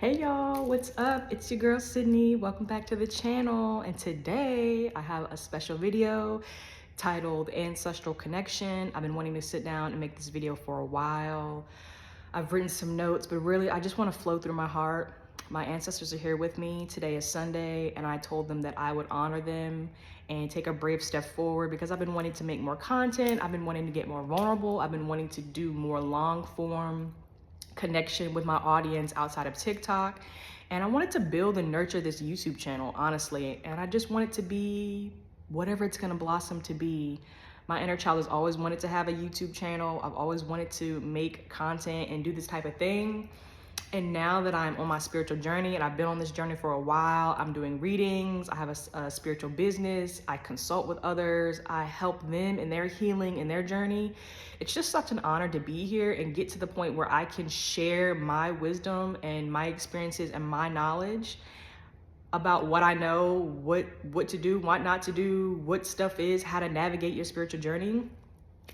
Hey y'all, what's up? It's your girl Sydney. Welcome back to the channel. And today I have a special video titled Ancestral Connection. I've been wanting to sit down and make this video for a while. I've written some notes, but really I just want to flow through my heart. My ancestors are here with me. Today is Sunday, and I told them that I would honor them and take a brave step forward because I've been wanting to make more content. I've been wanting to get more vulnerable. I've been wanting to do more long form connection with my audience outside of TikTok. And I wanted to build and nurture this YouTube channel, honestly. And I just want it to be whatever it's gonna blossom to be. My inner child has always wanted to have a YouTube channel. I've always wanted to make content and do this type of thing. And now that I'm on my spiritual journey, and I've been on this journey for a while, I'm doing readings, I have a spiritual business, I consult with others, I help them in their healing, in their journey. It's just such an honor to be here and get to the point where I can share my wisdom and my experiences and my knowledge about what I know, what to do, what not to do, what stuff is, how to navigate your spiritual journey.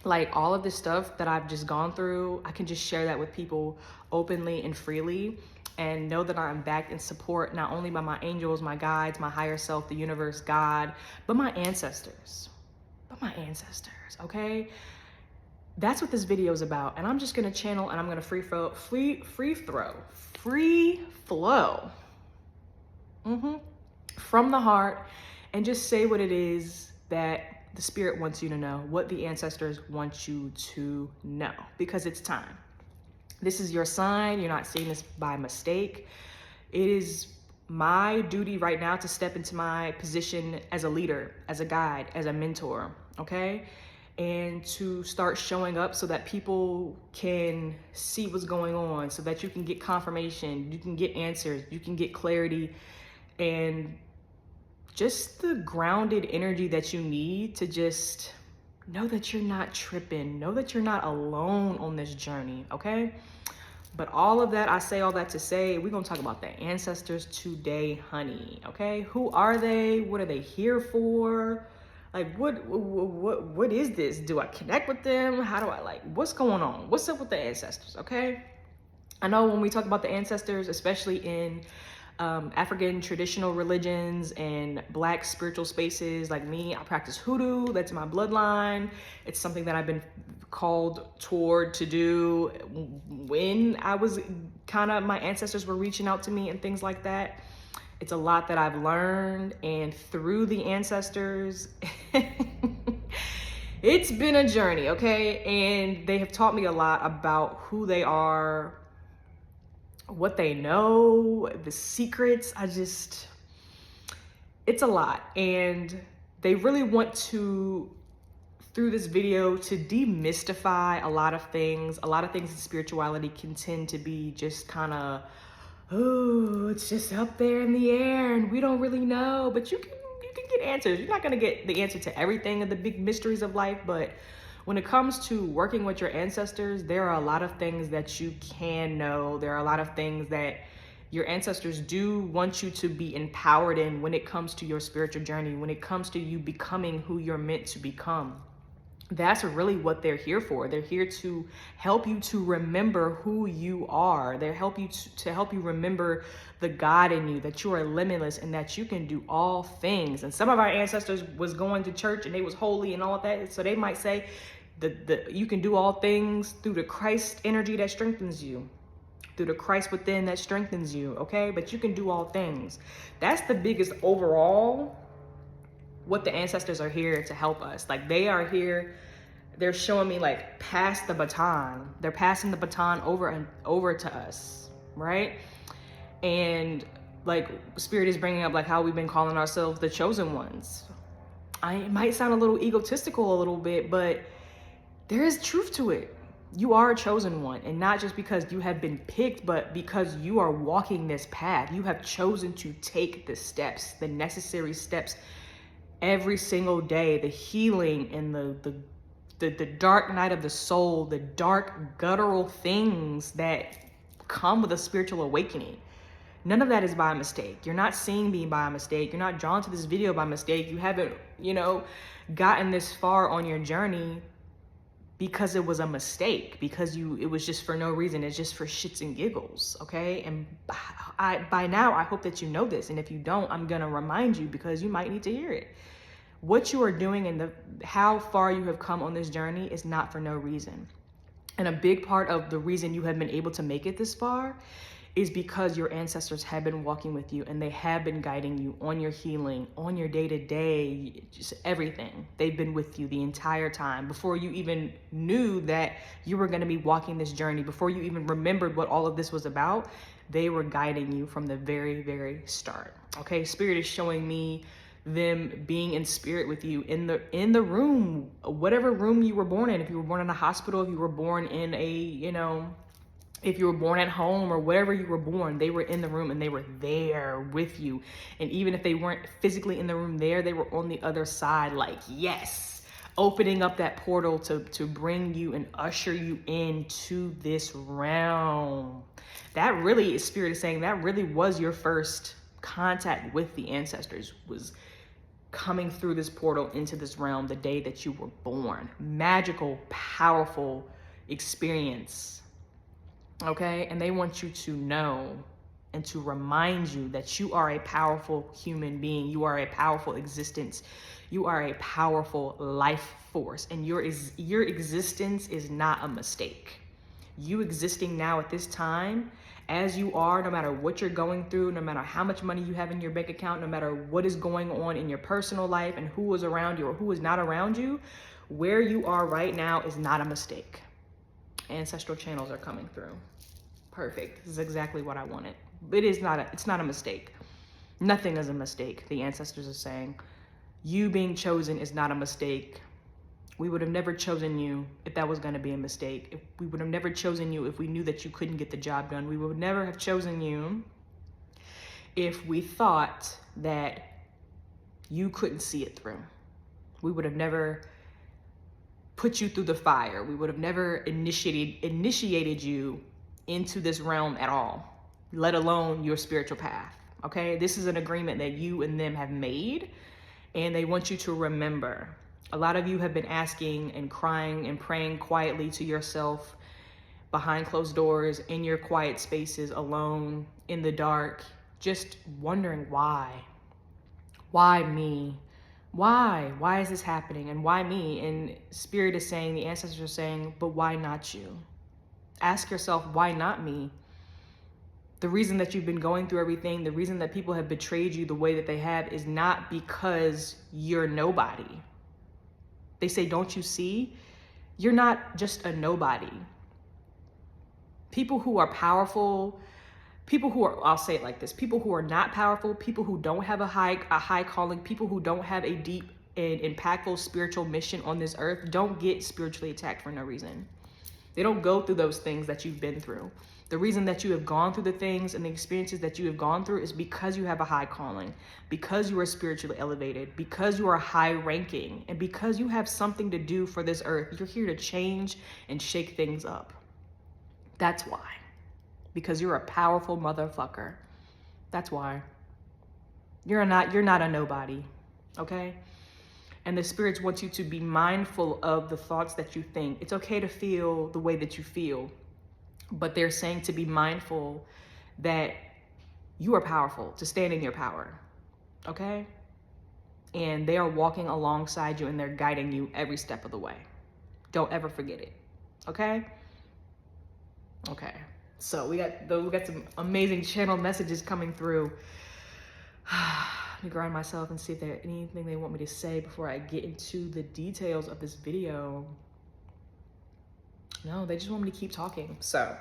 Like all of this stuff that I've just gone through, I can just share that with people openly and freely and know that I'm backed and support not only by my angels, my guides, my higher self, the universe, God, but my ancestors. Okay? That's what this video is about. And I'm just gonna channel and I'm gonna free flow from the heart and just say what it is that the spirit wants you to know, what the ancestors want you to know, because it's time. This is your sign. You're not seeing this by mistake. It is my duty right now to step into my position as a leader, as a guide, as a mentor, okay? And to start showing up so that people can see what's going on, so that you can get confirmation, you can get answers, you can get clarity, and just the grounded energy that you need to just know that you're not tripping, know that you're not alone on this journey, okay? But all of that, I say all that to say, we're gonna talk about the ancestors today, honey, okay? Who are they? What are they here for? Like, what is this? Do I connect with them? How do I, like, what's going on? What's up with the ancestors, okay? I know when we talk about the ancestors, especially in African traditional religions and Black spiritual spaces, like me, I practice hoodoo. That's my bloodline. It's something that I've been called toward to do when I was my ancestors were reaching out to me and things like that. It's a lot that I've learned, and through the ancestors, it's been a journey, okay? And they have taught me a lot about who they are, what they know, the secrets. It's a lot. And they really want to, through this video, to demystify a lot of things. A lot of things in spirituality can tend to be just kind of, oh, it's just up there in the air and we don't really know, but you can get answers. You're not gonna get the answer to everything of the big mysteries of life, but when it comes to working with your ancestors, there are a lot of things that you can know. There are a lot of things that your ancestors do want you to be empowered in when it comes to your spiritual journey, when it comes to you becoming who you're meant to become. That's really what they're here for. They're here to help you to remember who you are. They help you to help you remember the God in you, that you are limitless and that you can do all things. And some of our ancestors was going to church and they was holy and all of that. So they might say you can do all things through the Christ energy that strengthens you, through the Christ within that strengthens you, okay? But you can do all things. That's the biggest overall, what the ancestors are here to help us. Like, they are here, they're showing me, like, pass the baton. They're passing the baton over to us, right? And like Spirit is bringing up, like, how we've been calling ourselves the chosen ones. It might sound a little egotistical a little bit, but there is truth to it. You are a chosen one, and not just because you have been picked, but because you are walking this path. You have chosen to take the steps, the necessary steps, every single day, the healing and the dark night of the soul, the dark guttural things that come with a spiritual awakening. None of that is by mistake. You're not seeing me by mistake. You're not drawn to this video by mistake. You haven't, gotten this far on your journey because it was a mistake, because it was just for no reason. It's just for shits and giggles, okay? And by now, I hope that you know this. And if you don't, I'm going to remind you because you might need to hear it. What you are doing and how far you have come on this journey is not for no reason. And a big part of the reason you have been able to make it this far is because your ancestors have been walking with you and they have been guiding you on your healing, on your day-to-day, just everything. They've been with you the entire time before you even knew that you were going to be walking this journey, before you even remembered what all of this was about. They were guiding you from the very, very start. Okay, Spirit is showing me them being in spirit with you in the room, whatever room you were born in. If you were born in a hospital, if you were born in a, if you were born at home or wherever you were born, they were in the room and they were there with you. And even if they weren't physically in the room there, they were on the other side, like, yes, opening up that portal to bring you and usher you into this realm. That really is Spirit is saying that really was your first contact with the ancestors, was coming through this portal into this realm the day that you were born. Magical, powerful experience. Okay? And they want you to know and to remind you that you are a powerful human being. You are a powerful existence. You are a powerful life force. And your existence is not a mistake. You existing now at this time, as you are, no matter what you're going through, no matter how much money you have in your bank account, no matter what is going on in your personal life and who is around you or who is not around you, where you are right now is not a mistake. Ancestral channels are coming through. Perfect. This is exactly what I wanted. It's not a mistake. Nothing is a mistake, the ancestors are saying. You being chosen is not a mistake. We would have never chosen you if that was going to be a mistake. We would have never chosen you if we knew that you couldn't get the job done. We would never have chosen you if we thought that you couldn't see it through. We would have never put you through the fire. We would have never initiated you into this realm at all, let alone your spiritual path. Okay? This is an agreement that you and them have made, and they want you to remember. A lot of you have been asking and crying and praying quietly to yourself behind closed doors, in your quiet spaces, alone, in the dark, just wondering why. Why me? Why? Why is this happening? And why me? And Spirit is saying, the ancestors are saying, but why not you? Ask yourself, why not me? The reason that you've been going through everything, the reason that people have betrayed you the way that they have is not because you're nobody. They say, don't you see? You're not just a nobody. People who are powerful, people who are, I'll say it like this, people who are not powerful, people who don't have a high calling, people who don't have a deep and impactful spiritual mission on this earth don't get spiritually attacked for no reason. They don't go through those things that you've been through. The reason that you have gone through the things and the experiences that you have gone through is because you have a high calling, because you are spiritually elevated, because you are high ranking, and because you have something to do for this earth. You're here to change and shake things up. That's why. Because you're a powerful motherfucker. That's why. You're not a nobody, okay? And the spirits want you to be mindful of the thoughts that you think. It's okay to feel the way that you feel. But they're saying to be mindful that you are powerful, to stand in your power, okay? And they are walking alongside you and they're guiding you every step of the way. Don't ever forget it, okay? Okay, so we got some amazing channel messages coming through. Let me grind myself and see if there's anything they want me to say before I get into the details of this video. No, they just want me to keep talking. So,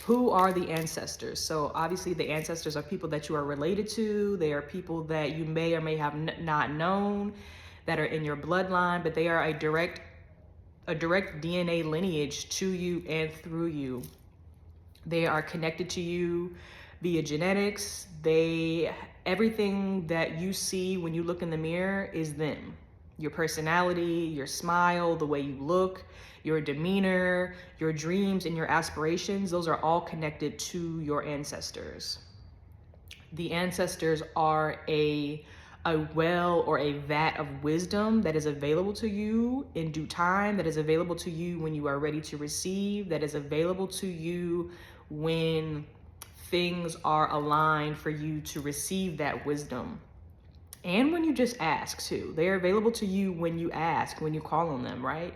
who are the ancestors? So obviously the ancestors are people that you are related to. They are people that you may or may have not known, that are in your bloodline, but they are a direct DNA lineage to you and through you. They are connected to you via genetics. Everything that you see when you look in the mirror is them. Your personality, your smile, the way you look, your demeanor, your dreams, and your aspirations, those are all connected to your ancestors. The ancestors are a well or a vat of wisdom that is available to you in due time, that is available to you when you are ready to receive, that is available to you when things are aligned for you to receive that wisdom. And when you just ask too, they're available to you when you ask, when you call on them, right?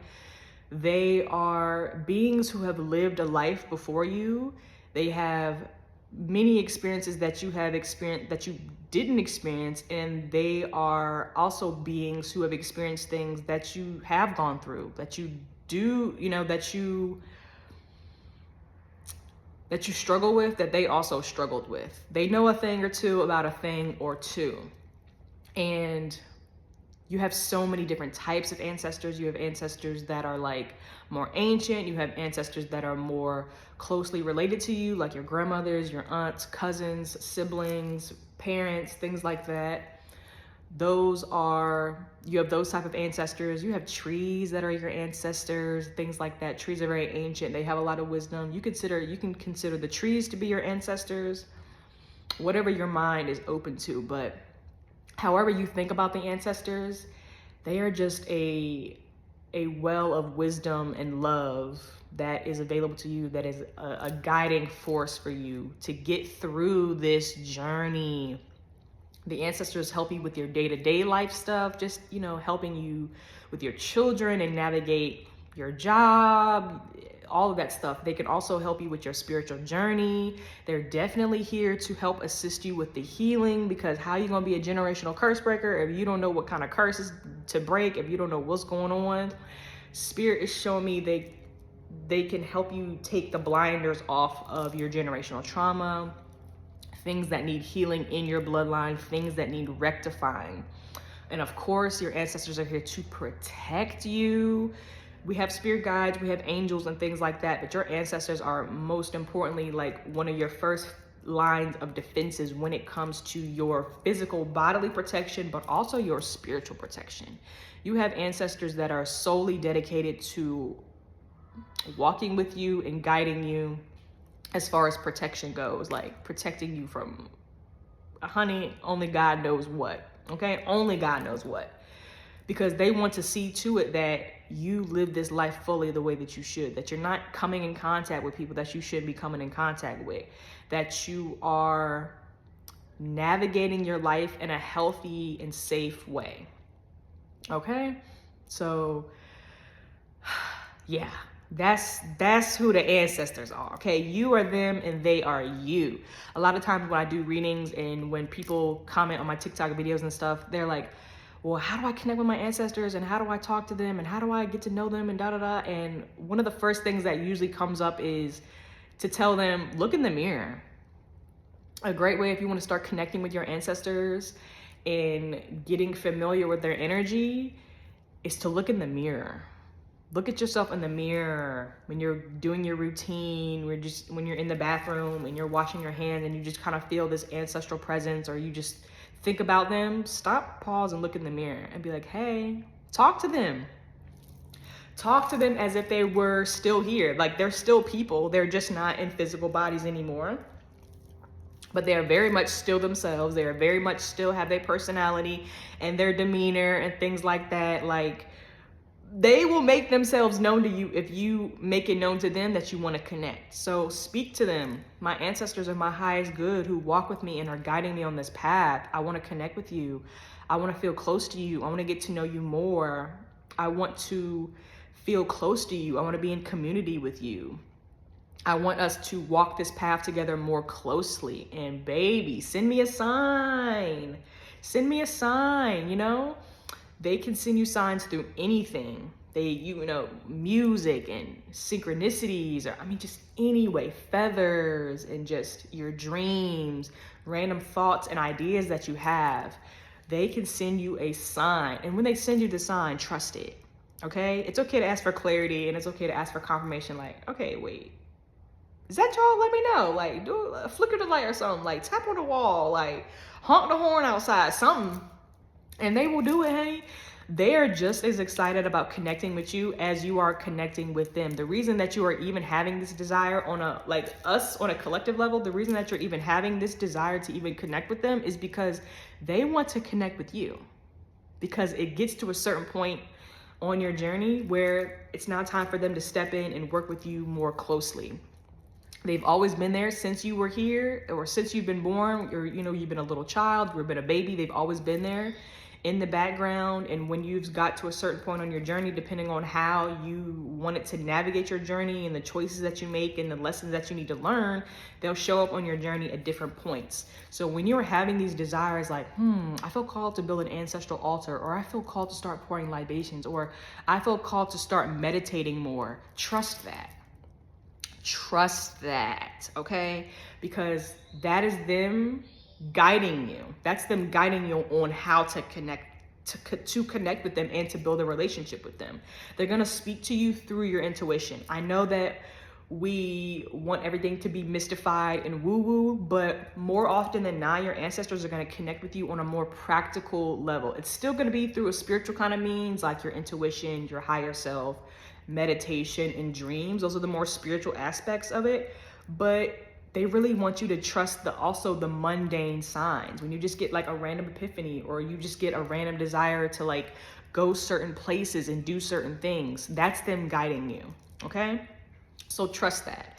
They are beings who have lived a life before you. They have many experiences that you have experienced that you didn't experience, and they are also beings who have experienced things that you have gone through, that you do, that you struggle with, that they also struggled with. They know a thing or two about a thing or two. And you have so many different types of ancestors. You have ancestors that are like more ancient. You have ancestors that are more closely related to you, like your grandmothers, your aunts, cousins, siblings, parents, things like that. You have those type of ancestors. You have trees that are your ancestors, things like that. Trees are very ancient. They have a lot of wisdom. You can consider the trees to be your ancestors, whatever your mind is open to. But however you think about the ancestors, they are just a well of wisdom and love that is available to you, that is a guiding force for you to get through this journey. The ancestors help you with your day-to-day life stuff, just, helping you with your children and navigate your job, all of that stuff. They can also help you with your spiritual journey. They're definitely here to help assist you with the healing, because how are you going to be a generational curse breaker if you don't know what kind of curses to break, if you don't know what's going on? Spirit is showing me they can help you take the blinders off of your generational trauma, things that need healing in your bloodline, things that need rectifying. And of course, your ancestors are here to protect you. We have spirit guides, we have angels and things like that, but your ancestors are most importantly like one of your first lines of defenses when it comes to your physical bodily protection, but also your spiritual protection. You have ancestors that are solely dedicated to walking with you and guiding you as far as protection goes, like protecting you from, honey, only God knows what, okay? Only God knows what. Because they want to see to it that you live this life fully the way that you should, that you're not coming in contact with people that you shouldn't be coming in contact with, that you are navigating your life in a healthy and safe way, okay? So, yeah. That's who the ancestors are, okay? You are them and they are you. A lot of times when I do readings and when people comment on my TikTok videos and stuff, they're like, well, how do I connect with my ancestors and how do I talk to them and how do I get to know them and da-da-da? And one of the first things that usually comes up is to tell them, look in the mirror. A great way if you want to start connecting with your ancestors and getting familiar with their energy is to look in the mirror. Look at yourself in the mirror when you're doing your routine, when you're in the bathroom and you're washing your hands and you just kind of feel this ancestral presence, or you just think about them. Stop, pause, and look in the mirror and be like, hey, talk to them. Talk to them as if they were still here. Like, they're still people. They're just not in physical bodies anymore. But they are very much still themselves. They are very much still have their personality and their demeanor and things like that. Like, they will make themselves known to you if you make it known to them that you want to connect. So speak to them. My ancestors are my highest good who walk with me and are guiding me on this path. I want to connect with you. I want to feel close to you. I want to get to know you more. I want to feel close to you. I want to be in community with you. I want us to walk this path together more closely. And baby, send me a sign. Send me a sign, They can send you signs through anything. Music and synchronicities, or just anyway, feathers and just your dreams, random thoughts and ideas that you have. They can send you a sign. And when they send you the sign, trust it, okay? It's okay to ask for clarity and it's okay to ask for confirmation. Like, okay, wait, is that y'all? Let me know. Like, do a flicker the light or something. Like, tap on the wall. Like, honk the horn outside. Something. And they will do it, honey. They are just as excited about connecting with you as you are connecting with them. The reason that you are even having this desire on a collective level, the reason that you're even having this desire to even connect with them is because they want to connect with you. Because it gets to a certain point on your journey where it's now time for them to step in and work with you more closely. They've always been there since you were here, or since you've been born, or you've been a little child, you've been a baby. They've always been there in the background. And when you've got to a certain point on your journey, depending on how you wanted to navigate your journey and the choices that you make and the lessons that you need to learn, they'll show up on your journey at different points. So when you're having these desires like, I feel called to build an ancestral altar, or I feel called to start pouring libations, or I feel called to start meditating more, trust that. Trust that, okay? Because that is them guiding you. That's them guiding you on how to connect, to connect with them and to build a relationship with them. They're gonna speak to you through your intuition. I know that we want everything to be mystified and woo-woo, but more often than not, your ancestors are gonna connect with you on a more practical level. It's still gonna be through a spiritual kind of means, like your intuition, your higher self, meditation, and dreams. Those are the more spiritual aspects of it, but they really want you to trust also the mundane signs. When you just get like a random epiphany, or you just get a random desire to like go certain places and do certain things, that's them guiding you, okay? So trust that.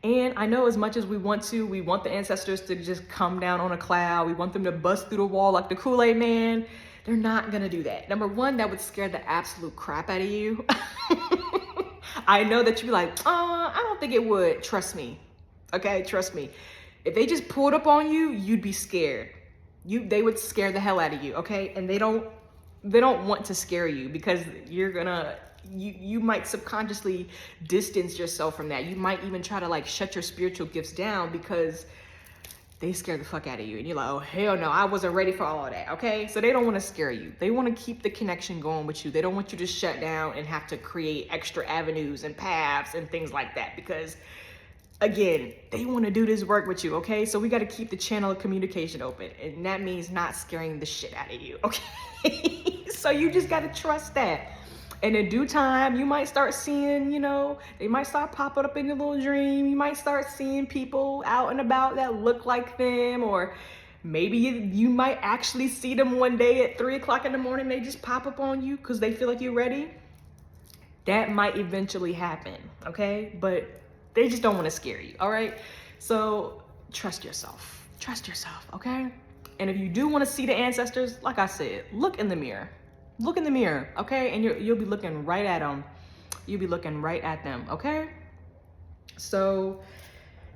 And I know as much as we want the ancestors to just come down on a cloud, we want them to bust through the wall like the Kool-Aid man. They're not gonna do that. Number one, that would scare the absolute crap out of you. I know that you'd be like, I don't think it would. Trust me, okay? Trust me. If they just pulled up on you, you'd be scared. They would scare the hell out of you, okay? And they don't want to scare you, because you might subconsciously distance yourself from that. You might even try to like shut your spiritual gifts down because they scare the fuck out of you. And you're like, oh, hell no, I wasn't ready for all of that, okay? So they don't want to scare you. They want to keep the connection going with you. They don't want you to shut down and have to create extra avenues and paths and things like that, because again, they want to do this work with you, okay? So we got to keep the channel of communication open, and that means not scaring the shit out of you, okay? So you just got to trust that. And in due time, you might start seeing, they might start popping up in your little dream. You might start seeing people out and about that look like them, or maybe you might actually see them one day at 3 o'clock in the morning. They just pop up on you because they feel like you're ready. That might eventually happen, okay? But they just don't want to scare you, all right? So trust yourself, okay? And if you do want to see the ancestors, like I said, look in the mirror. Look in the mirror, okay? And you'll be looking right at them. You'll be looking right at them, okay? So,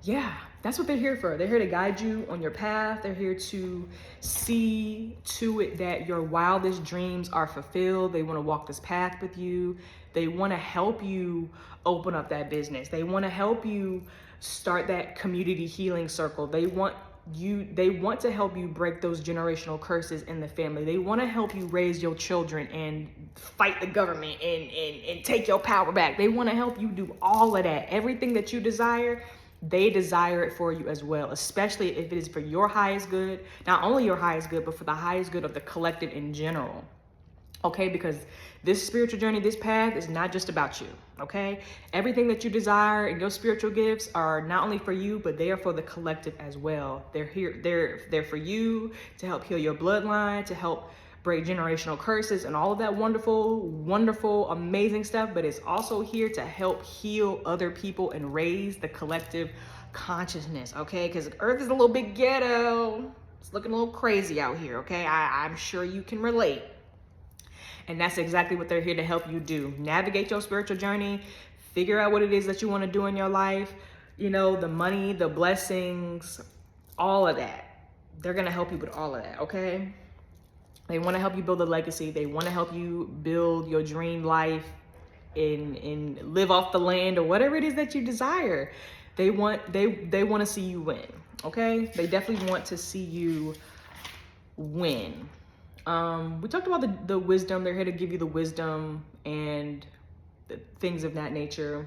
yeah, that's what they're here for. They're here to guide you on your path. They're here to see to it that your wildest dreams are fulfilled. They want to walk this path with you. They want to help you open up that business. They want to help you start that community healing circle. They want to help you break those generational curses in the family. They want to help you raise your children and fight the government and take your power back. They want to help you do all of that. Everything that you desire, they desire it for you as well, especially if it is for your highest good. Not only your highest good, but for the highest good of the collective in general. Okay, because this spiritual journey, this path is not just about you, okay? Everything that you desire and your spiritual gifts are not only for you, but they are for the collective as well. They're here, they're for you to help heal your bloodline, to help break generational curses and all of that wonderful, wonderful, amazing stuff. But it's also here to help heal other people and raise the collective consciousness, okay? Because Earth is a little bit ghetto. It's looking a little crazy out here, okay? I'm sure you can relate. And that's exactly what they're here to help you do. Navigate your spiritual journey, figure out what it is that you want to do in your life, the money, the blessings, all of that. They're going to help you with all of that, okay? They want to help you build a legacy. They want to help you build your dream life and live off the land or whatever it is that you desire. They want to see you win, okay? They definitely want to see you win. We talked about the wisdom. They're here to give you the wisdom and the things of that nature.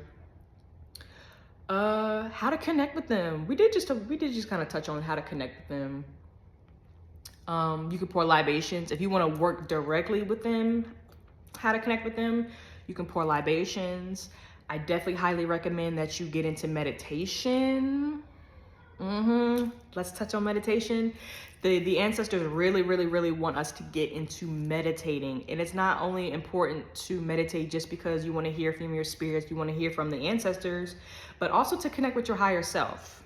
How to connect with them. We did just kind of touch on how to connect with them. You can pour libations. If you want to work directly with them, how to connect with them, you can pour libations. I definitely highly recommend that you get into meditation. Let's touch on meditation. The ancestors really want us to get into meditating. And it's not only important to meditate just because you want to hear from your spirits, you want to hear from the ancestors, but also to connect with your higher self.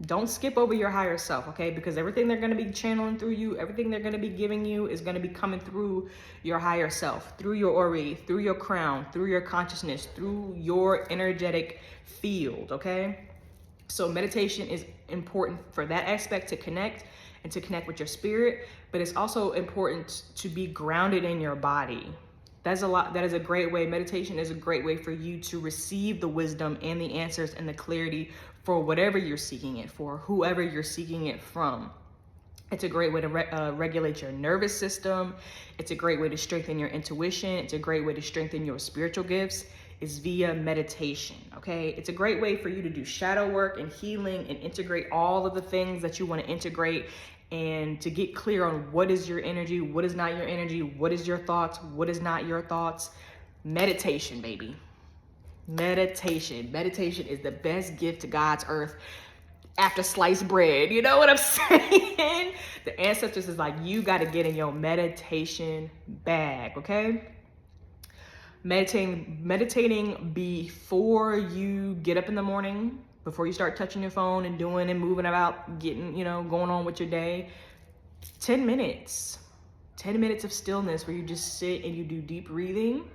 Don't skip over your higher self, okay? Because everything they're going to be channeling through you, everything they're going to be giving you is going to be coming through your higher self, through your aura, through your crown, through your consciousness, through your energetic field, okay? So meditation is important for that aspect, to connect and to connect with your spirit, but it's also important to be grounded in your body. That is a great way. Meditation is a great way for you to receive the wisdom and the answers and the clarity for whatever you're seeking it for, whoever you're seeking it from. It's a great way to regulate your nervous system. It's a great way to strengthen your intuition. It's a great way to strengthen your spiritual gifts, is via meditation, okay? It's a great way for you to do shadow work and healing and integrate all of the things that you want to integrate, and to get clear on what is your energy, what is not your energy, what is your thoughts, what is not your thoughts. Meditation, baby. Meditation. Meditation is the best gift to God's earth after sliced bread. You know what I'm saying? The ancestors is like, you got to get in your meditation bag, okay? Meditating before you get up in the morning, before you start touching your phone and doing and moving about, getting, going on with your day. 10 minutes of stillness where you just sit and you do deep breathing.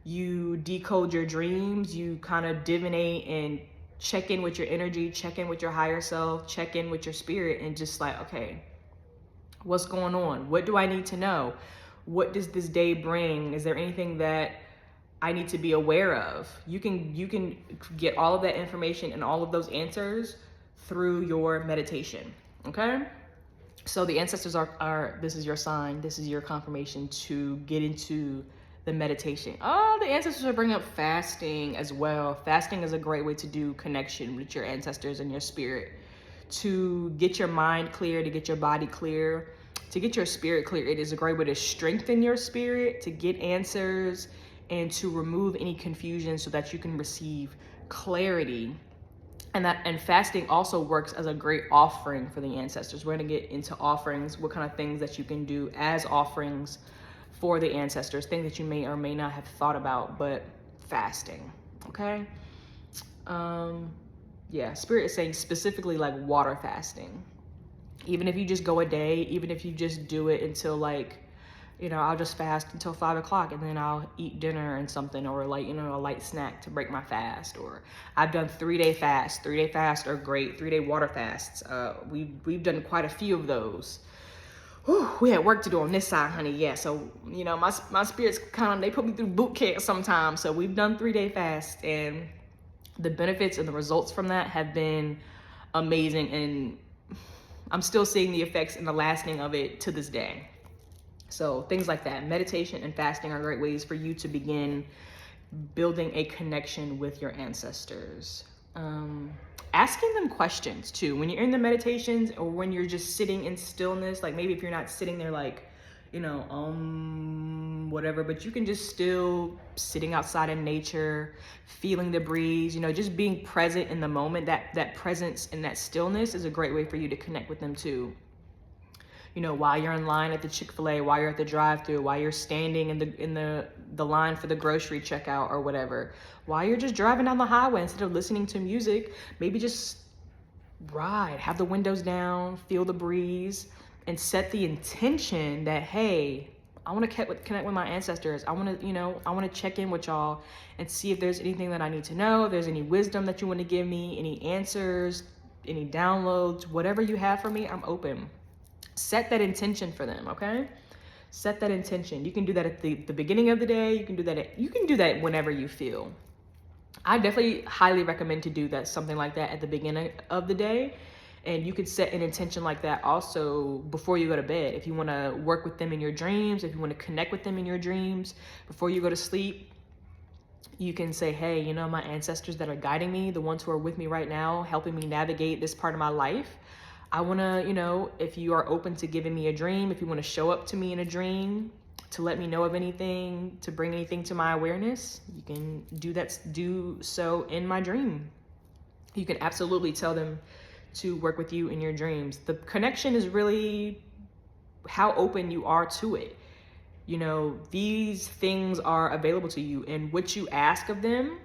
You decode your dreams. You kind of divinate and check in with your energy, check in with your higher self, check in with your spirit, and just like, okay, what's going on? What do I need to know? What does this day bring? Is there anything that I need to be aware of? You can get all of that information and all of those answers through your meditation, okay? So the ancestors are this is your sign, this is your confirmation to get into the meditation. Oh, the ancestors are bringing up fasting as well. Fasting is a great way to do connection with your ancestors and your spirit, to get your mind clear, to get your body clear, to get your spirit clear. It is a great way to strengthen your spirit, to get answers, and to remove any confusion so that you can receive clarity. And fasting also works as a great offering for the ancestors. We're gonna get into offerings, what kind of things that you can do as offerings for the ancestors, things that you may or may not have thought about, but fasting, okay? Yeah, Spirit is saying specifically like water fasting. Even if you just go a day, even if you just do it until like, I'll just fast until 5 o'clock and then I'll eat dinner and something, or like, a light snack to break my fast. Or I've done 3-day fasts. 3-day fasts are great. 3-day water fasts. We've done quite a few of those. Whew, we had work to do on this side, honey. Yeah, so, my spirits they put me through boot camp sometimes. So we've done 3-day fasts, and the benefits and the results from that have been amazing. And I'm still seeing the effects and the lasting of it to this day. So things like that, meditation and fasting are great ways for you to begin building a connection with your ancestors. Asking them questions too, when you're in the meditations or when you're just sitting in stillness, like maybe if you're not sitting there like, whatever, but you can just still sitting outside in nature, feeling the breeze, just being present in the moment. That presence and that stillness is a great way for you to connect with them too. While you're in line at the Chick-fil-A, while you're at the drive-thru, while you're standing in the line for the grocery checkout or whatever, while you're just driving down the highway, instead of listening to music, maybe just ride, have the windows down, feel the breeze, and set the intention that, hey, I want to connect with my ancestors. I want to check in with y'all and see if there's anything that I need to know, if there's any wisdom that you want to give me, any answers, any downloads, whatever you have for me, I'm open. Set that intention for them, okay? Set that intention. You can do that at the beginning of the day. You can do that whenever you feel. I definitely highly recommend to do that, something like that at the beginning of the day. And you could set an intention like that also before you go to bed. If you want to work with them in your dreams, if you want to connect with them in your dreams before you go to sleep, you can say, hey, my ancestors that are guiding me, the ones who are with me right now, helping me navigate this part of my life, I want to, if you are open to giving me a dream, if you want to show up to me in a dream, to let me know of anything, to bring anything to my awareness, you can do so in my dream. You can absolutely tell them to work with you in your dreams. The connection is really how open you are to it. You know, these things are available to you, and what you ask of them,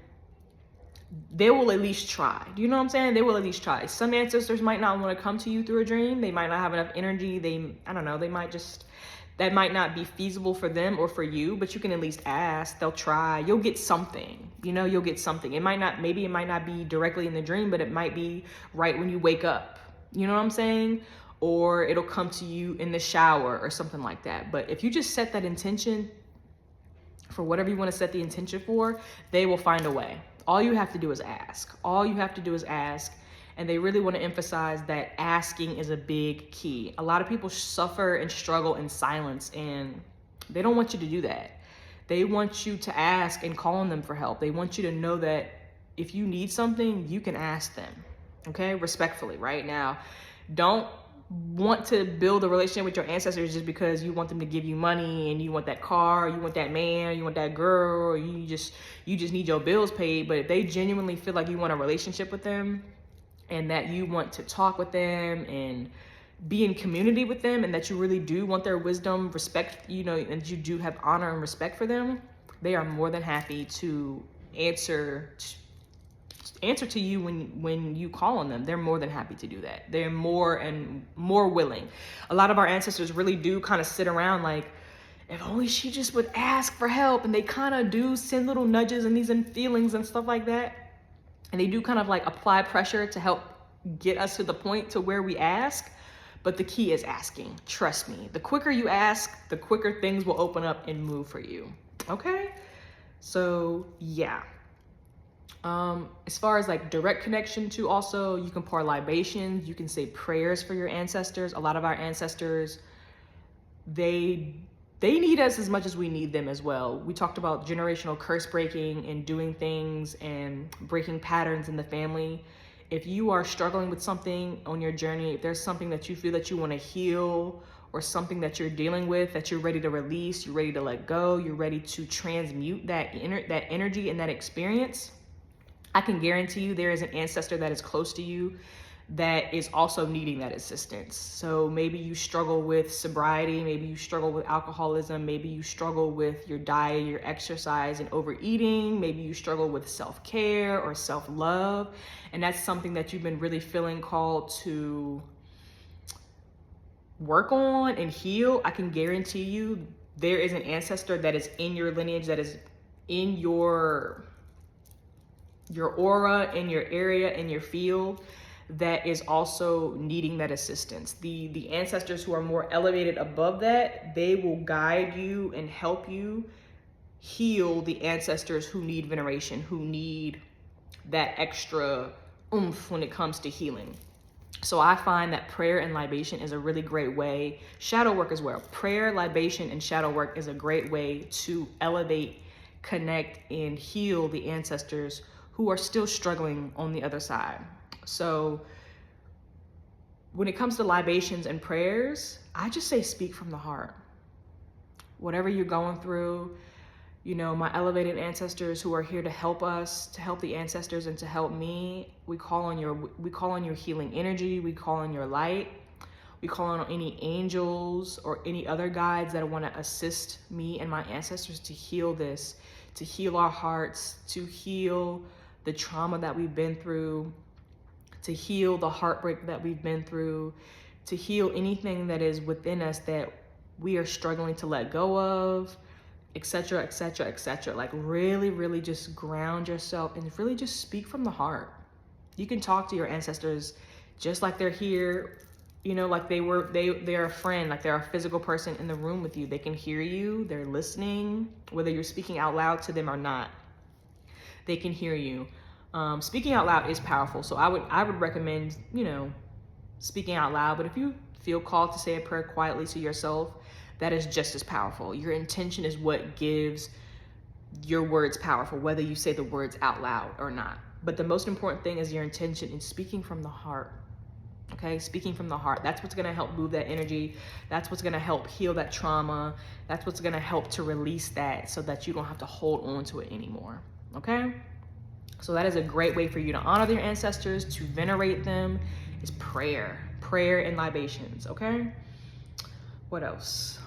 they will at least try. Do you know what I'm saying? They will at least try. Some ancestors might not want to come to you through a dream. They might not have enough energy. I don't know, they might just, that might not be feasible for them or for you, but you can at least ask. They'll try. You'll get something. You know, you'll get something. It might not, maybe it might not be directly in the dream, but it might be right when you wake up. You know what I'm saying? Or it'll come to you in the shower or something like that. But if you just set that intention for whatever you want to set the intention for, they will find a way. All you have to do is ask. All you have to do is ask. And they really want to emphasize that asking is a big key. A lot of people suffer and struggle in silence, and they don't want you to do that. They want you to ask and call on them for help. They want you to know that if you need something, you can ask them. Okay? Respectfully, right? Now, don't want to build a relationship with your ancestors just because you want them to give you money and you want that car, or you want that man, or you want that girl, or you just need your bills paid. But if they genuinely feel like you want a relationship with them, and that you want to talk with them and be in community with them, and that you really do want their wisdom, respect, you know, and you do have honor and respect for them, they are more than happy to answer to you when you call on them. They're more than happy to do that. They're more and more willing. A lot of our ancestors really do kind of sit around like, if only she just would ask for help. And they kind of do send little nudges and these feelings and stuff like that. And they do kind of like apply pressure to help get us to the point to where we ask. But the key is asking. Trust me. The quicker you ask, the quicker things will open up and move for you. Okay? So yeah. As far as like direct connection to, also, you can pour libations, you can say prayers for your ancestors. A lot of our ancestors, they need us as much as we need them as well. We talked about generational curse breaking and doing things and breaking patterns in the family. If you are struggling with something on your journey, if there's something that you feel that you want to heal, or something that you're dealing with that you're ready to release, you're ready to let go, you're ready to transmute that energy and that experience, I can guarantee you there is an ancestor that is close to you that is also needing that assistance. So maybe you struggle with sobriety, maybe you struggle with alcoholism, maybe you struggle with your diet, your exercise and overeating, maybe you struggle with self-care or self-love, and that's something that you've been really feeling called to work on and heal. I can guarantee you there is an ancestor that is in your lineage, that is in your aura, in your area, in your field, that is also needing that assistance. The ancestors who are more elevated above that, they will guide you and help you heal the ancestors who need veneration, who need that extra oomph when it comes to healing. So I find that prayer and libation is a really great way. Shadow work as well. Prayer, libation, and shadow work is a great way to elevate, connect, and heal the ancestors who are still struggling on the other side. So when it comes to libations and prayers, I just say speak from the heart. Whatever you're going through, you know, my elevated ancestors who are here to help us, to help the ancestors and to help me, we call on your healing energy, we call on your light, we call on any angels or any other guides that want to assist me and my ancestors to heal this, to heal our hearts, to heal the trauma that we've been through, to heal the heartbreak that we've been through, to heal anything that is within us that we are struggling to let go of, etc., etc., etc. Like really, really just ground yourself and really just speak from the heart. You can talk to your ancestors just like they're here, you know, like they're a friend, like they're a physical person in the room with you. They can hear you, they're listening, whether you're speaking out loud to them or not. They can hear you. Speaking out loud is powerful. So I would recommend, you know, speaking out loud. But if you feel called to say a prayer quietly to yourself, that is just as powerful. Your intention is what gives your words powerful, whether you say the words out loud or not. But the most important thing is your intention in speaking from the heart. Okay, speaking from the heart. That's what's gonna help move that energy. That's what's gonna help heal that trauma. That's what's gonna help to release that so that you don't have to hold on to it anymore. Okay? So that is a great way for you to honor your ancestors, to venerate them, is prayer. Prayer and libations, okay? What else?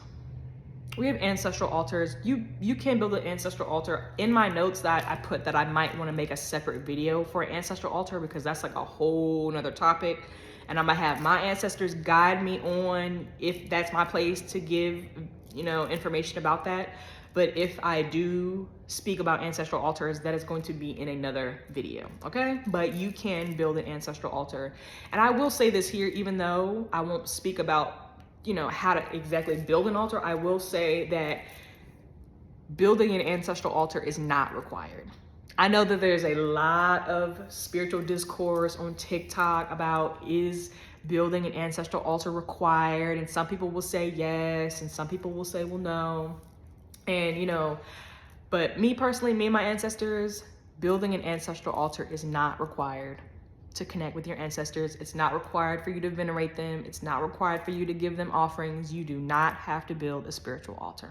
We have ancestral altars. You can build an ancestral altar. In my notes that I put that I might want to make a separate video for an ancestral altar, because that's like a whole nother topic. And I'm gonna have my ancestors guide me on if that's my place to give, you know, information about that. But if I do speak about ancestral altars, that is going to be in another video, okay? But you can build an ancestral altar. And I will say this here, even though I won't speak about, you know, how to exactly build an altar, I will say that building an ancestral altar is not required. I know that there's a lot of spiritual discourse on TikTok about, is building an ancestral altar required? And some people will say yes, and some people will say, well, no. And, you know, but me personally, me and my ancestors, building an ancestral altar is not required to connect with your ancestors. It's not required for you to venerate them. It's not required for you to give them offerings. You do not have to build a spiritual altar,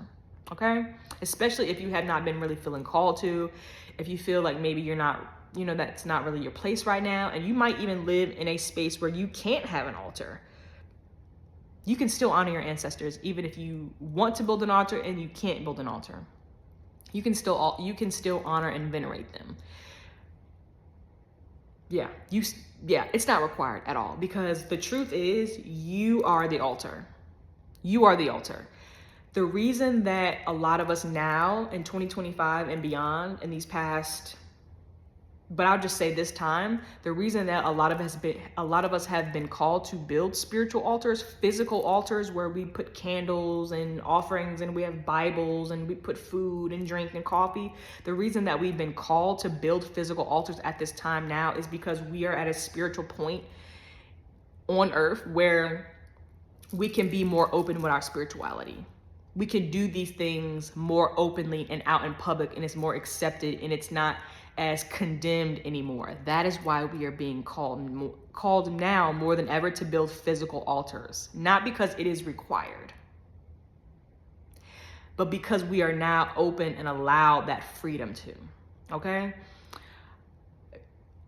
okay? Especially if you have not been really feeling called to, if you feel like maybe you're not, you know, that's not really your place right now, and you might even live in a space where you can't have an altar. You can still honor your ancestors, even if you want to build an altar and you can't build an altar. You can still honor and venerate them. Yeah, it's not required at all, because the truth is, you are the altar. You are the altar. The reason that a lot of us now in 2025 and beyond, in these past, but I'll just say this time, the reason that a lot of us have been called to build spiritual altars, physical altars where we put candles and offerings and we have Bibles and we put food and drink and coffee. The reason that we've been called to build physical altars at this time now is because we are at a spiritual point on earth where we can be more open with our spirituality. We can do these things more openly and out in public, and it's more accepted, and it's not as condemned anymore. That is why we are being called now more than ever to build physical altars. Not because it is required, but because we are now open and allowed that freedom to, okay?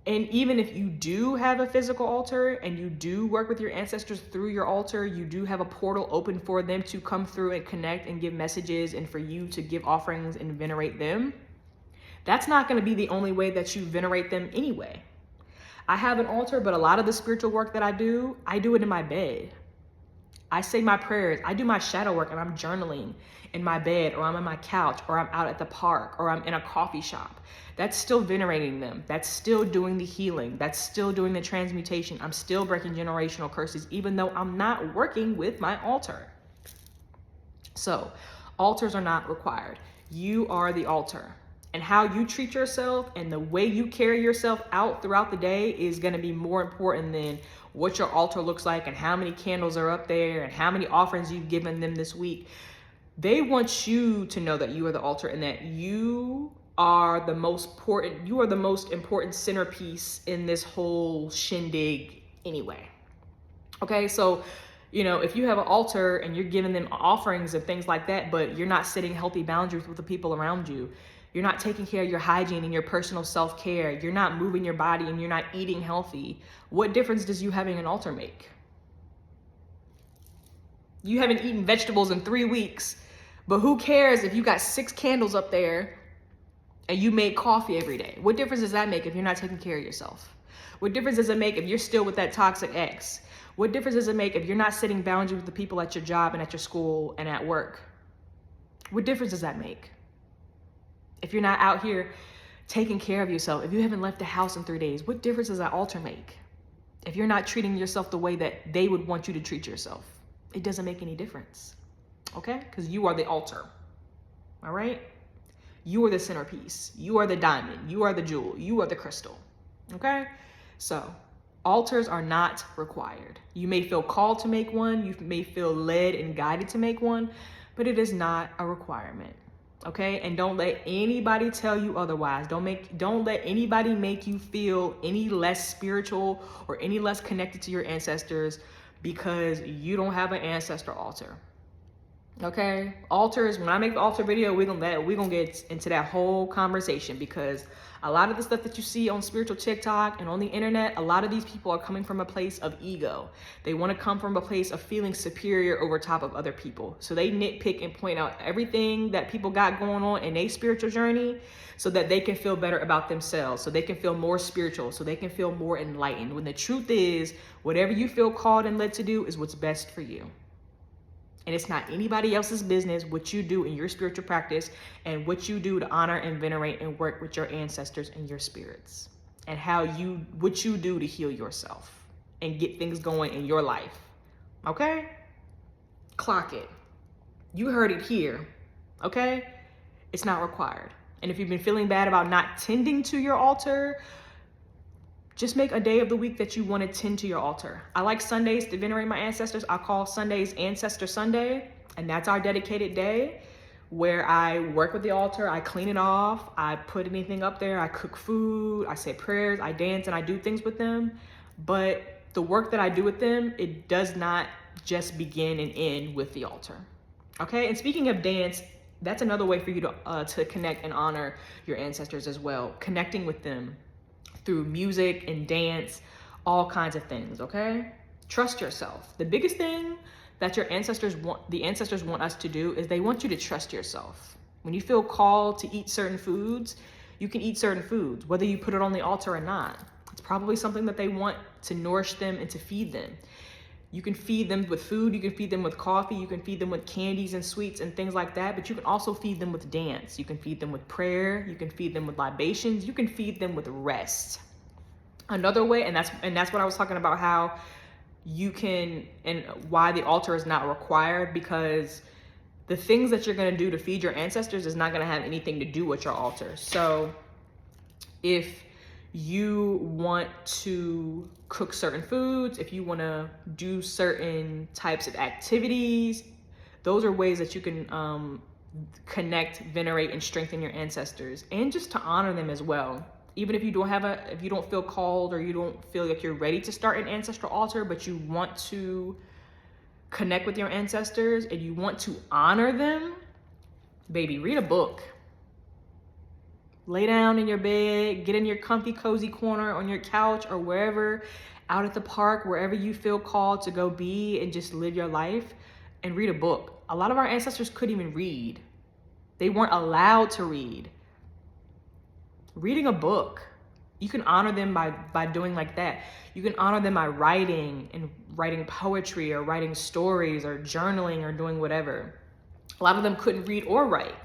And even if you do have a physical altar and you do work with your ancestors through your altar, you do have a portal open for them to come through and connect and give messages and for you to give offerings and venerate them. That's not going to be the only way that you venerate them anyway. I have an altar, but a lot of the spiritual work that I do it in my bed. I say my prayers, I do my shadow work, and I'm journaling in my bed, or I'm on my couch, or I'm out at the park, or I'm in a coffee shop. That's still venerating them. That's still doing the healing. That's still doing the transmutation. I'm still breaking generational curses, even though I'm not working with my altar. So, altars are not required. You are the altar. And how you treat yourself and the way you carry yourself out throughout the day is going to be more important than what your altar looks like and how many candles are up there and how many offerings you've given them this week. They want you to know that you are the altar and that you are the most important centerpiece in this whole shindig anyway. Okay, so, you know, if you have an altar and you're giving them offerings and things like that, but you're not setting healthy boundaries with the people around you, you're not taking care of your hygiene and your personal self-care, you're not moving your body, and you're not eating healthy, what difference does you having an altar make? You haven't eaten vegetables in 3 weeks, but who cares if you got 6 candles up there and you make coffee every day? What difference does that make if you're not taking care of yourself? What difference does it make if you're still with that toxic ex? What difference does it make if you're not setting boundaries with the people at your job and at your school and at work? What difference does that make? If you're not out here taking care of yourself, if you haven't left the house in 3 days, what difference does that altar make? If you're not treating yourself the way that they would want you to treat yourself, it doesn't make any difference, okay? Because you are the altar, all right? You are the centerpiece. You are the diamond. You are the jewel. You are the crystal, okay? So altars are not required. You may feel called to make one. You may feel led and guided to make one, but it is not a requirement. Okay, and don't let anybody tell you otherwise. Don't let anybody make you feel any less spiritual or any less connected to your ancestors because you don't have an ancestral altar. Okay, altars. When I make the altar video, we're gonna get into that whole conversation, because a lot of the stuff that you see on spiritual TikTok and on the internet, a lot of these people are coming from a place of ego. They want to come from a place of feeling superior over top of other people. So they nitpick and point out everything that people got going on in their spiritual journey, so that they can feel better about themselves, so they can feel more spiritual, so they can feel more enlightened. When the truth is, whatever you feel called and led to do is what's best for you. And it's not anybody else's business what you do in your spiritual practice and what you do to honor and venerate and work with your ancestors and your spirits, and what you do to heal yourself and get things going in your life. Okay? Clock it. You heard it here. Okay? It's not required. And if you've been feeling bad about not tending to your altar, just make a day of the week that you want to tend to your altar. I like Sundays to venerate my ancestors. I call Sundays Ancestor Sunday, and that's our dedicated day where I work with the altar. I clean it off. I put anything up there. I cook food. I say prayers. I dance, and I do things with them. But the work that I do with them, it does not just begin and end with the altar. Okay? And speaking of dance, that's another way for you to connect and honor your ancestors as well. Connecting with them through music and dance, all kinds of things, okay? Trust yourself. The biggest thing that the ancestors want us to do is they want you to trust yourself. When you feel called to eat certain foods, you can eat certain foods, whether you put it on the altar or not. It's probably something that they want to nourish them and to feed them. You can feed them with food, you can feed them with coffee, you can feed them with candies and sweets and things like that, but you can also feed them with dance. You can feed them with prayer, you can feed them with libations, you can feed them with rest. Another way, and that's what I was talking about, how you can, and why the altar is not required, because the things that you're gonna do to feed your ancestors is not gonna have anything to do with your altar. So if you want to cook certain foods, if you want to do certain types of activities, those are ways that you can connect, venerate, and strengthen your ancestors, and just to honor them as well. Even if you don't feel called, or you don't feel like you're ready to start an ancestral altar, but you want to connect with your ancestors and you want to honor them, baby, read a book. Lay down in your bed, get in your comfy, cozy corner on your couch or wherever, out at the park, wherever you feel called to go be and just live your life, and read a book. A lot of our ancestors couldn't even read. They weren't allowed to read. Reading a book, you can honor them by doing like that. You can honor them by writing poetry or writing stories or journaling or doing whatever. A lot of them couldn't read or write.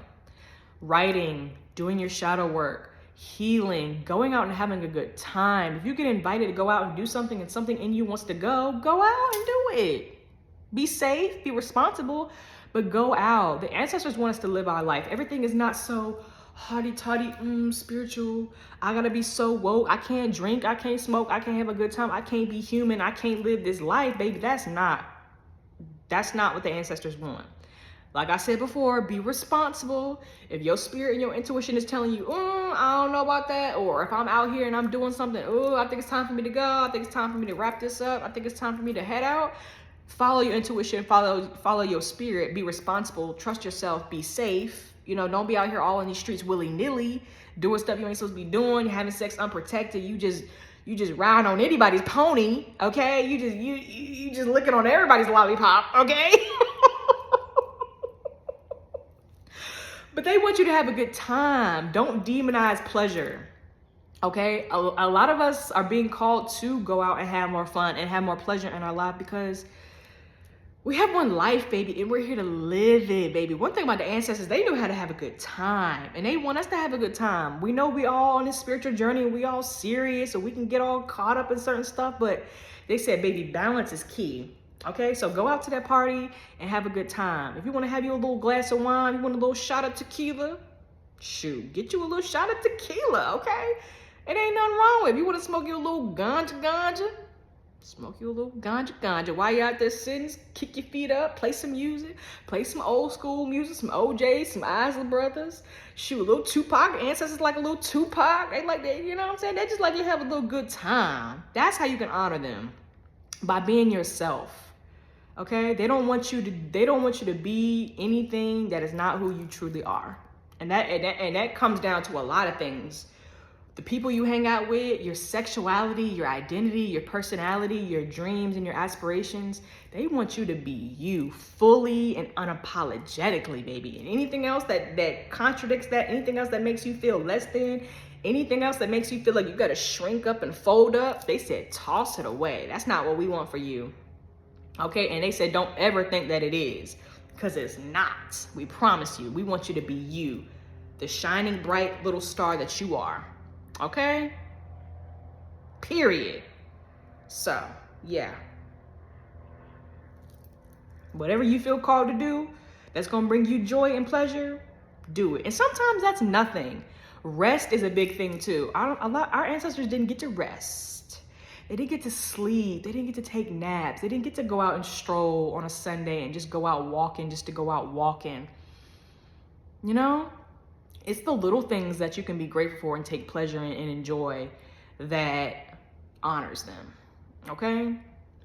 Writing, doing your shadow work, healing, going out and having a good time. If you get invited to go out and do something and something in you wants to go out and do it. Be safe, be responsible, but go out. The ancestors want us to live our life. Everything is not so haughty-taughty, spiritual. I gotta be so woke. I can't drink, I can't smoke, I can't have a good time, I can't be human, I can't live this life, baby. That's not what the ancestors want. Like I said before, be responsible. If your spirit and your intuition is telling you, I don't know about that, or if I'm out here and I'm doing something, I think it's time for me to go, I think it's time for me to wrap this up, I think it's time for me to head out, follow your intuition, follow your spirit, be responsible, trust yourself, be safe. Don't be out here all in these streets willy-nilly, doing stuff you ain't supposed to be doing, having sex unprotected. You just riding on anybody's pony, okay? You just licking on everybody's lollipop, okay? But they want you to have a good time. Don't demonize pleasure, okay? A lot of us are being called to go out and have more fun and have more pleasure in our life, because we have one life, baby, and we're here to live it, baby. One thing about the ancestors, they knew how to have a good time, and they want us to have a good time. We know we all on this spiritual journey, and we all serious, so we can get all caught up in certain stuff, but they said, baby, balance is key. Okay, so go out to that party and have a good time. If you want to have you a little glass of wine, you want a little shot of tequila, shoot, get you a little shot of tequila, okay? It ain't nothing wrong with it. If you want to smoke you a little ganja, smoke you a little ganja. While you're out there sitting, kick your feet up, play some music, play some old school music, some OJs, some Isley Brothers. Shoot, a little Tupac. Ancestors like a little Tupac. They like that, you know what I'm saying? They just like you have a little good time. That's how you can honor them, by being yourself. Okay? They don't want you to be anything that is not who you truly are. And that comes down to a lot of things. The people you hang out with, your sexuality, your identity, your personality, your dreams, and your aspirations, they want you to be you fully and unapologetically, baby. And anything else that contradicts that, anything else that makes you feel less than, anything else that makes you feel like you gotta shrink up and fold up, they said toss it away. That's not what we want for you. Okay? And they said don't ever think that it is, because it's not. We promise you. We want you to be you, the shining bright little star that you are. Okay? Period. So, yeah. Whatever you feel called to do that's going to bring you joy and pleasure, do it. And sometimes that's nothing. Rest is a big thing too. Our ancestors didn't get to rest. They didn't get to sleep. They didn't get to take naps. They didn't get to go out and stroll on a Sunday and just go out walking just to go out walking. You know? It's the little things that you can be grateful for and take pleasure in and enjoy that honors them, okay?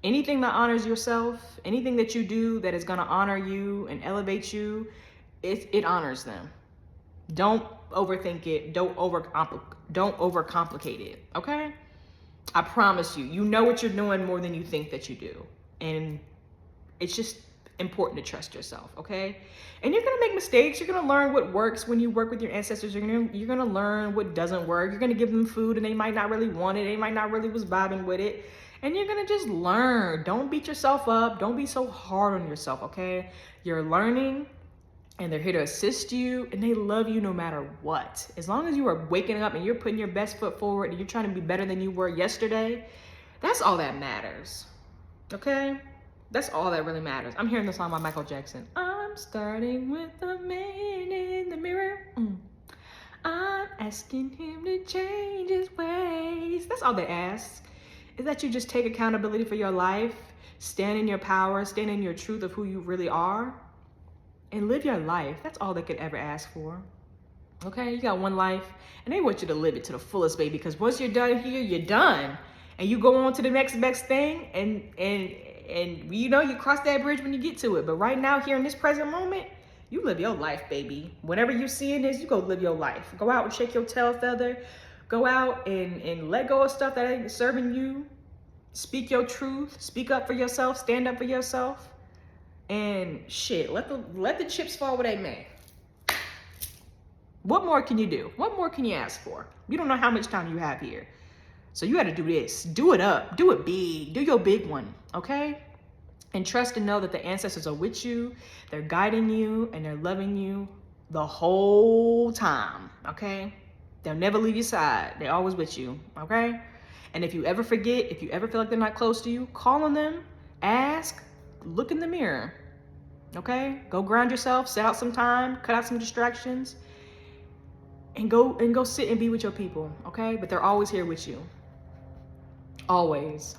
Anything that honors yourself, anything that you do that is gonna honor you and elevate you, it honors them. Don't overthink it, don't overcomplicate it, okay? I promise you, you know what you're doing more than you think that you do. And it's just important to trust yourself, okay? And you're gonna make mistakes. You're gonna learn what works when you work with your ancestors. You're gonna learn what doesn't work. You're gonna give them food and they might not really want it. They might not really was vibing with it. And you're gonna just learn. Don't beat yourself up. Don't be so hard on yourself, okay? You're learning and they're here to assist you and they love you no matter what. As long as you are waking up and you're putting your best foot forward and you're trying to be better than you were yesterday, that's all that matters, okay? That's all that really matters. I'm hearing the song by Michael Jackson. I'm starting with the man in the mirror. I'm asking him to change his ways. That's all they ask, is that you just take accountability for your life, stand in your power, stand in your truth of who you really are, and live your life. That's all they could ever ask for. Okay, you got one life, and they want you to live it to the fullest, baby, because once you're done here, you're done. And you go on to the next best thing, and you know, you cross that bridge when you get to it. But right now, here in this present moment, you live your life, baby. Whenever you see this, you go live your life. Go out and shake your tail feather. Go out and let go of stuff that ain't serving you. Speak your truth. Speak up for yourself. Stand up for yourself. And shit, let the chips fall where they may. What more can you do? What more can you ask for? You don't know how much time you have here. So you got to do this. Do it up. Do it big. Do your big one, okay? And trust and know that the ancestors are with you. They're guiding you and they're loving you the whole time, okay? They'll never leave your side. They're always with you, okay? And if you ever forget, if you ever feel like they're not close to you, call on them, ask, look in the mirror, okay? Go ground yourself, set out some time, cut out some distractions, and go sit and be with your people, okay? But they're always here with you. Always,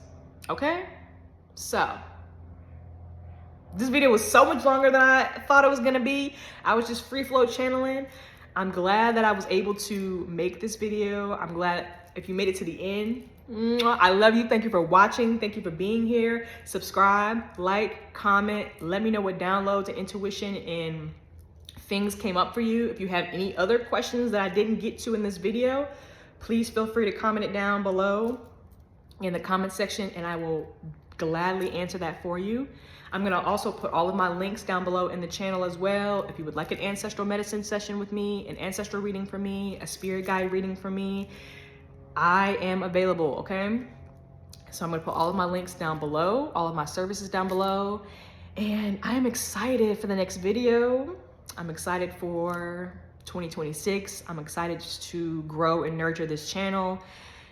okay? So, this video was so much longer than I thought it was gonna be. I was just free flow channeling. I'm glad that I was able to make this video. I'm glad if you made it to the end. I love you. Thank you for watching. Thank you for being here. Subscribe, like, comment. Let me know what downloads and intuition and things came up for you. If you have any other questions that I didn't get to in this video, please feel free to comment it down below in the comment section and I will gladly answer that for you. I'm gonna also put all of my links down below in the channel as well. If you would like an ancestral medicine session with me, an ancestral reading for me, a spirit guide reading for me, I am available, okay? So I'm gonna put all of my links down below, all of my services down below, and I'm excited for the next video. I'm excited for 2026. I'm excited just to grow and nurture this channel.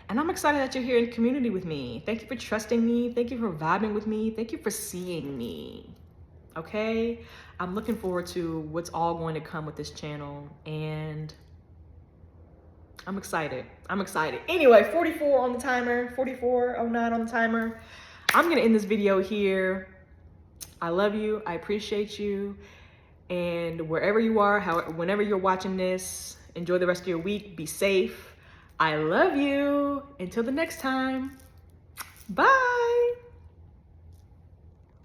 And I'm excited that you're here in community with me. Thank you for trusting me. Thank you for vibing with me. Thank you for seeing me, okay? I'm looking forward to what's all going to come with this channel and I'm excited. I'm excited. Anyway, 44 on the timer, 44:09 on the timer. I'm gonna end this video here. I love you, I appreciate you. And wherever you are, whenever you're watching this, enjoy the rest of your week, be safe. I love you. Until the next time, bye.